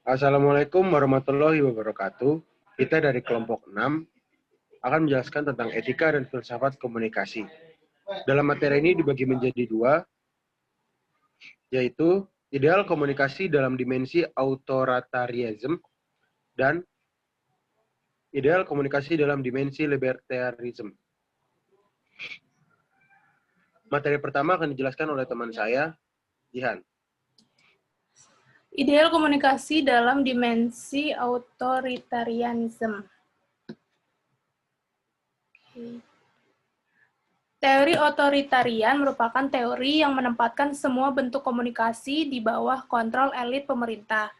Assalamualaikum warahmatullahi wabarakatuh. Kita dari kelompok 6 akan menjelaskan tentang etika dan filsafat komunikasi. Dalam materi ini dibagi menjadi dua, yaitu ideal komunikasi dalam dimensi authoritarianism dan ideal komunikasi dalam dimensi libertarianism. Materi pertama akan dijelaskan oleh teman saya, Jihan. Ideal komunikasi dalam dimensi authoritarianism. Teori otoritarian merupakan teori yang menempatkan semua bentuk komunikasi di bawah kontrol elit pemerintah.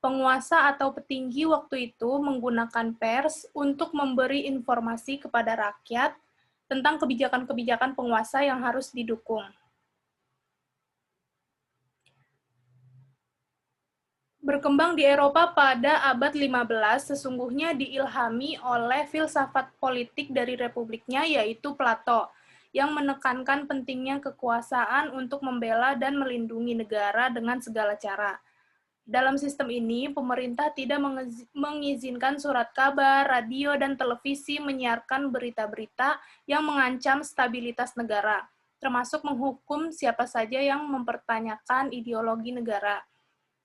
Penguasa atau petinggi waktu itu menggunakan pers untuk memberi informasi kepada rakyat tentang kebijakan-kebijakan penguasa yang harus didukung. Berkembang di Eropa pada abad 15, sesungguhnya diilhami oleh filsafat politik dari republiknya, yaitu Plato, yang menekankan pentingnya kekuasaan untuk membela dan melindungi negara dengan segala cara. Dalam sistem ini, pemerintah tidak mengizinkan surat kabar, radio, dan televisi menyiarkan berita-berita yang mengancam stabilitas negara, termasuk menghukum siapa saja yang mempertanyakan ideologi negara.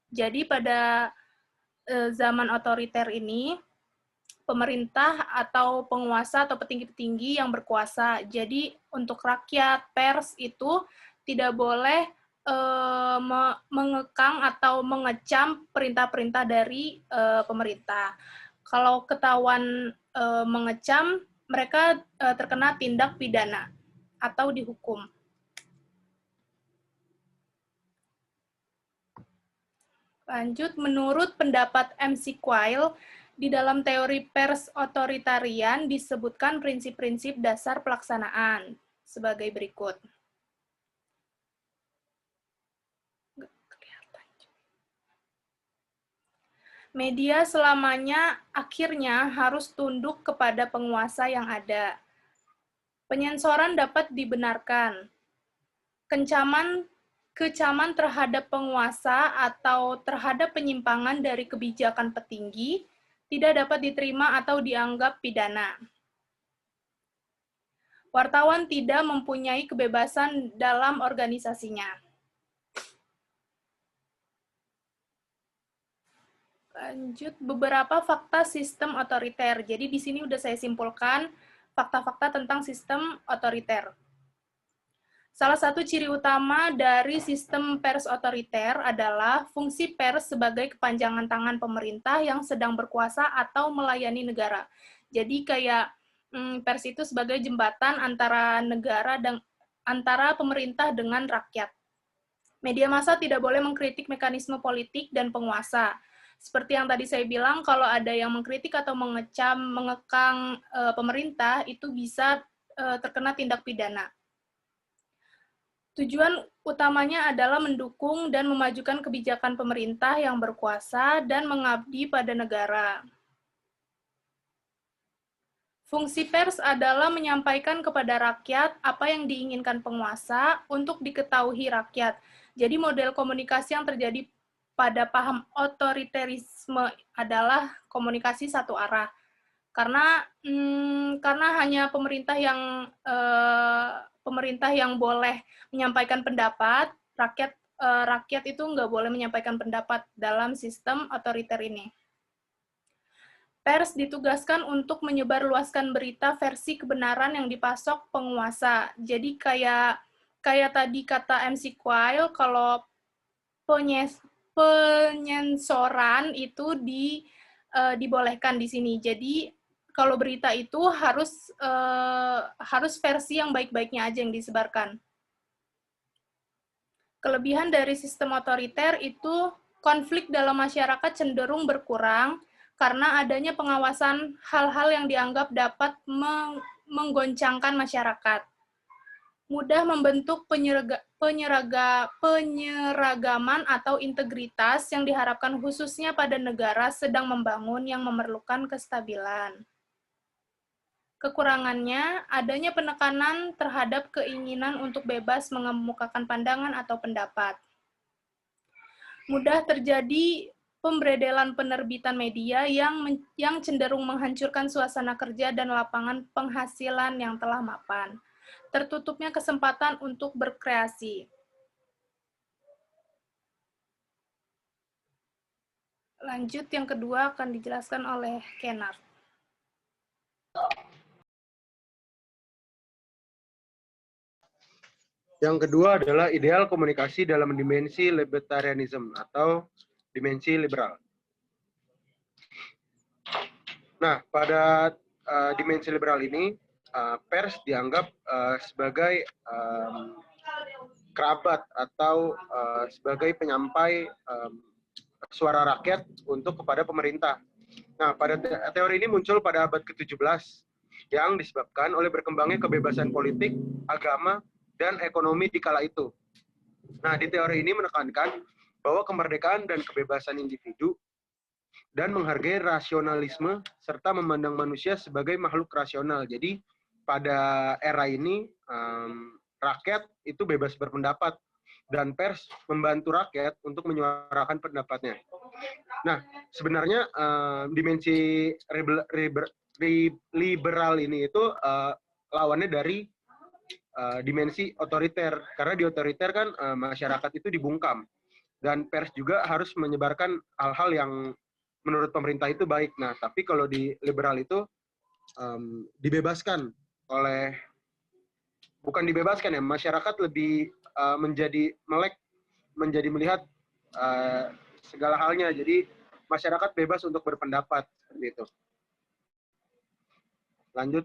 Jadi pada zaman otoriter ini, pemerintah atau penguasa atau petinggi-petinggi yang berkuasa. Jadi untuk rakyat, pers itu tidak boleh mengekang atau mengecam perintah-perintah dari pemerintah. Kalau ketahuan mengecam, mereka terkena tindak pidana atau dihukum. Lanjut, menurut pendapat MC Quayle, di dalam teori pers otoritarian disebutkan prinsip-prinsip dasar pelaksanaan sebagai berikut. Media selamanya akhirnya harus tunduk kepada penguasa yang ada. Penyensoran dapat dibenarkan. Kecaman terhadap penguasa atau terhadap penyimpangan dari kebijakan petinggi tidak dapat diterima atau dianggap pidana. Wartawan tidak mempunyai kebebasan dalam organisasinya. Lanjut, beberapa fakta sistem otoriter. Jadi di sini udah saya simpulkan fakta-fakta tentang sistem otoriter. Salah satu ciri utama dari sistem pers otoriter adalah fungsi pers sebagai kepanjangan tangan pemerintah yang sedang berkuasa atau melayani negara. Jadi kayak pers itu sebagai jembatan antara negara dan antara pemerintah dengan rakyat. Media massa tidak boleh mengkritik mekanisme politik dan penguasa. Seperti yang tadi saya bilang, kalau ada yang mengkritik atau mengecam, mengekang pemerintah, itu bisa terkena tindak pidana. Tujuan utamanya adalah mendukung dan memajukan kebijakan pemerintah yang berkuasa dan mengabdi pada negara. Fungsi pers adalah menyampaikan kepada rakyat apa yang diinginkan penguasa untuk diketahui rakyat. Jadi model komunikasi yang terjadi pada paham otoriterisme adalah komunikasi satu arah. Karena hanya pemerintah yang boleh menyampaikan pendapat, rakyat itu nggak boleh menyampaikan pendapat dalam sistem otoriter ini. Pers ditugaskan untuk menyebarluaskan berita versi kebenaran yang dipasok penguasa. Jadi kayak tadi kata MC Quayle, kalau penyensoran itu dibolehkan di sini. Jadi kalau berita itu harus versi yang baik-baiknya aja yang disebarkan. Kelebihan dari sistem otoriter itu konflik dalam masyarakat cenderung berkurang karena adanya pengawasan hal-hal yang dianggap dapat menggoncangkan masyarakat. Mudah membentuk penyeragaman atau integritas yang diharapkan khususnya pada negara sedang membangun yang memerlukan kestabilan. Kekurangannya, adanya penekanan terhadap keinginan untuk bebas mengemukakan pandangan atau pendapat. Mudah terjadi pemberedelan penerbitan media yang cenderung menghancurkan suasana kerja dan lapangan penghasilan yang telah mapan. Tertutupnya kesempatan untuk berkreasi. Lanjut, yang kedua akan dijelaskan oleh Kennard. Yang kedua adalah ideal komunikasi dalam dimensi libertarianism atau dimensi liberal. Nah, pada dimensi liberal ini, pers dianggap sebagai kerabat atau sebagai penyampai suara rakyat untuk kepada pemerintah. Nah, pada teori ini muncul pada abad ke-17 yang disebabkan oleh berkembangnya kebebasan politik, agama, dan ekonomi di kala itu. Nah, di teori ini menekankan bahwa kemerdekaan dan kebebasan individu dan menghargai rasionalisme serta memandang manusia sebagai makhluk rasional. Jadi, pada era ini rakyat itu bebas berpendapat dan pers membantu rakyat untuk menyuarakan pendapatnya. Nah, sebenarnya dimensi liberal ini itu lawannya dari dimensi otoriter, karena di otoriter kan masyarakat itu dibungkam dan pers juga harus menyebarkan hal-hal yang menurut pemerintah itu baik. Nah, tapi kalau di liberal itu dibebaskan oleh, bukan dibebaskan ya, masyarakat lebih menjadi melek, menjadi melihat segala halnya. Jadi masyarakat bebas untuk berpendapat seperti itu. Lanjut.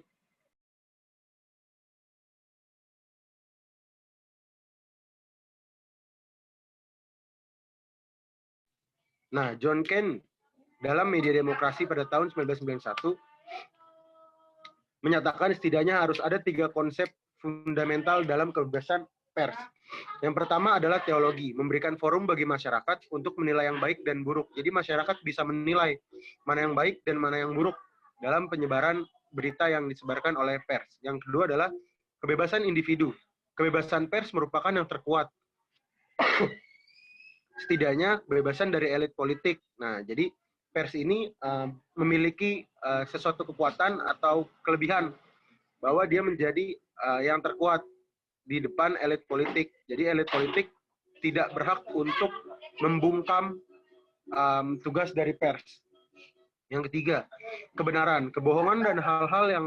Nah, John Kane dalam Media Demokrasi pada tahun 1991 menyatakan setidaknya harus ada 3 konsep fundamental dalam kebebasan pers. Yang pertama adalah teologi, memberikan forum bagi masyarakat untuk menilai yang baik dan buruk. Jadi masyarakat bisa menilai mana yang baik dan mana yang buruk dalam penyebaran berita yang disebarkan oleh pers. Yang kedua adalah kebebasan individu. Kebebasan pers merupakan yang terkuat. Setidaknya kebebasan dari elit politik. Nah, jadi pers ini memiliki sesuatu kekuatan atau kelebihan bahwa dia menjadi yang terkuat di depan elit politik. Jadi elit politik tidak berhak untuk membungkam tugas dari pers. Yang ketiga, kebenaran, kebohongan dan hal-hal yang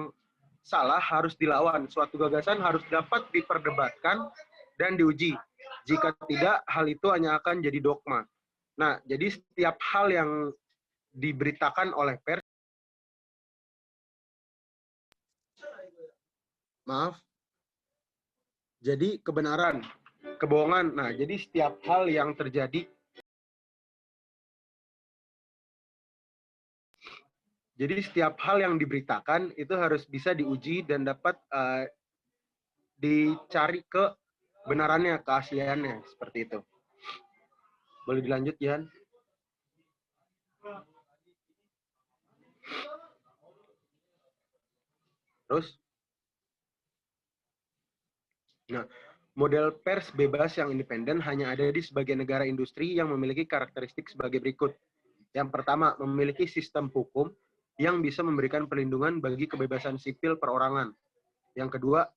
salah harus dilawan. Suatu gagasan harus dapat diperdebatkan dan diuji. Jika tidak, hal itu hanya akan jadi dogma. Nah, jadi setiap hal yang diberitakan oleh pers, jadi kebenaran, kebohongan. Nah, jadi setiap hal yang terjadi, jadi setiap hal yang diberitakan itu harus bisa diuji dan dapat dicari kebenarannya, keasliannya, seperti itu. Boleh dilanjut, Jan? Terus? Nah, model pers bebas yang independen hanya ada di sebagian negara industri yang memiliki karakteristik sebagai berikut. Yang pertama, memiliki sistem hukum yang bisa memberikan perlindungan bagi kebebasan sipil perorangan. Yang kedua,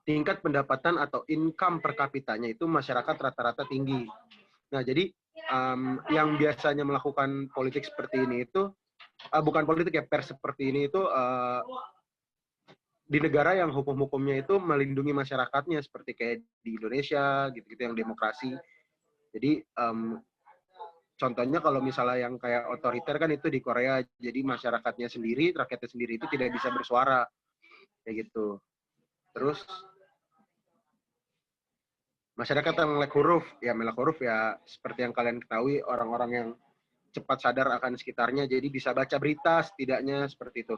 tingkat pendapatan atau income per kapitanya itu masyarakat rata-rata tinggi. Nah, jadi yang biasanya melakukan politik seperti ini itu, bukan politik ya, pers seperti ini itu di negara yang hukum-hukumnya itu melindungi masyarakatnya, seperti kayak di Indonesia, gitu-gitu, yang demokrasi. Jadi contohnya kalau misalnya yang kayak otoriter kan itu di Korea, jadi masyarakatnya sendiri, rakyatnya sendiri itu tidak bisa bersuara, kayak gitu. Terus masyarakat yang melek huruf ya seperti yang kalian ketahui, orang-orang yang cepat sadar akan sekitarnya, jadi bisa baca berita setidaknya, seperti itu.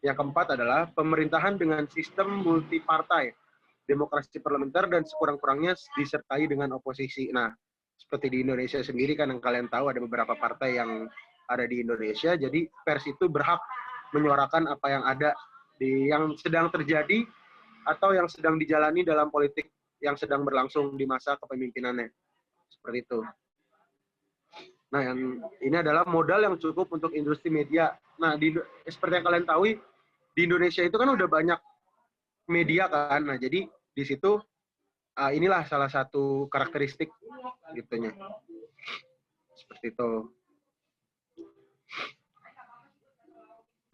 Yang keempat adalah pemerintahan dengan sistem multipartai, demokrasi parlementer, dan sekurang-kurangnya disertai dengan oposisi. Nah, seperti di Indonesia sendiri kan yang kalian tahu ada beberapa partai yang ada di Indonesia, jadi pers itu berhak menyuarakan apa yang ada yang sedang terjadi atau yang sedang dijalani dalam politik yang sedang berlangsung di masa kepemimpinannya. Seperti itu. Nah, yang ini adalah modal yang cukup untuk industri media. Nah, seperti yang kalian tahu, di Indonesia itu kan udah banyak media kan. Nah, jadi di situ inilah salah satu karakteristik gitunya. Seperti itu.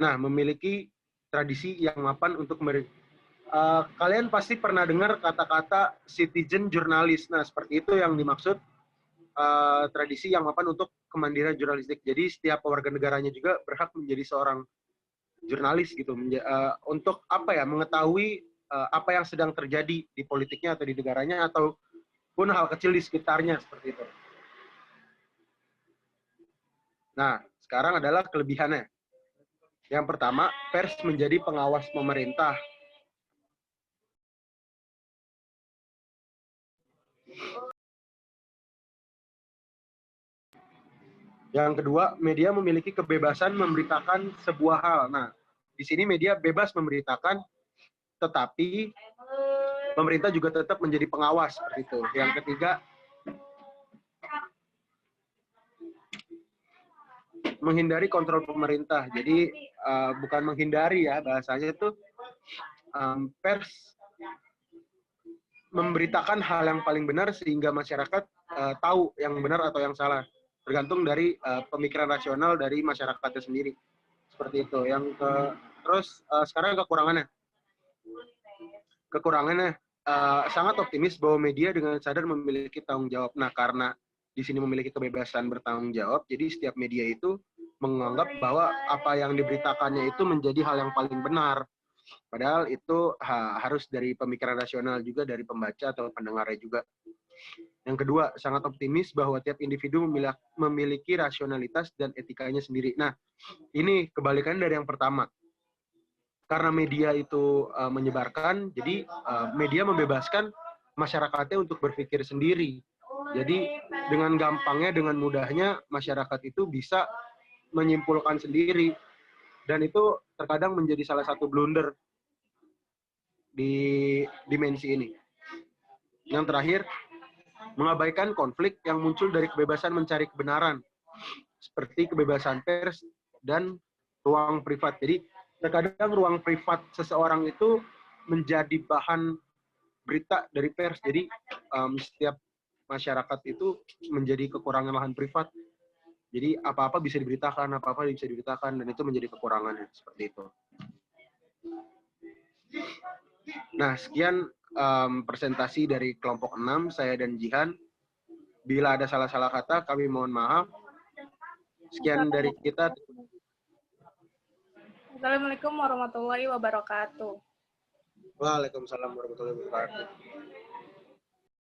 Nah, memiliki tradisi yang mapan untuk kalian pasti pernah dengar kata-kata citizen jurnalis. Nah, seperti itu yang dimaksud tradisi yang mapan untuk kemandirian jurnalistik. Jadi setiap warga negaranya juga berhak menjadi seorang jurnalis gitu, untuk apa ya, mengetahui apa yang sedang terjadi di politiknya atau di negaranya ataupun hal kecil di sekitarnya seperti itu. Nah, sekarang adalah kelebihannya. Yang pertama, pers menjadi pengawas pemerintah. Yang kedua, media memiliki kebebasan memberitakan sebuah hal. Nah, di sini media bebas memberitakan, tetapi pemerintah juga tetap menjadi pengawas seperti itu. Yang ketiga, menghindari kontrol pemerintah. Jadi bukan menghindari ya, bahasanya itu pers memberitakan hal yang paling benar sehingga masyarakat tahu yang benar atau yang salah. Tergantung dari pemikiran rasional dari masyarakatnya sendiri. Seperti itu. Terus sekarang kekurangannya. Kekurangannya sangat optimis bahwa media dengan sadar memiliki tanggung jawab. Nah, karena di sini memiliki kebebasan bertanggung jawab, jadi setiap media itu menganggap bahwa apa yang diberitakannya itu menjadi hal yang paling benar. Padahal itu harus dari pemikiran rasional juga dari pembaca atau pendengarnya juga. Yang kedua, sangat optimis bahwa tiap individu memiliki rasionalitas dan etikanya sendiri. Nah, ini kebalikan dari yang pertama. Karena media itu menyebarkan, jadi media membebaskan masyarakatnya untuk berpikir sendiri. Jadi dengan gampangnya, dengan mudahnya, masyarakat itu bisa menyimpulkan sendiri. Dan itu terkadang menjadi salah satu blunder di dimensi ini. Yang terakhir, mengabaikan konflik yang muncul dari kebebasan mencari kebenaran, seperti kebebasan pers dan ruang privat. Jadi terkadang ruang privat seseorang itu menjadi bahan berita dari pers. Jadi setiap masyarakat itu menjadi kekurangan lahan privat. Jadi apa-apa bisa diberitakan, apa-apa bisa diberitakan, dan itu menjadi kekurangannya seperti itu. Nah, sekian presentasi dari kelompok 6, saya dan Jihan. Bila ada salah-salah kata, kami mohon maaf. Sekian dari kita. Assalamualaikum warahmatullahi wabarakatuh. Waalaikumsalam warahmatullahi wabarakatuh.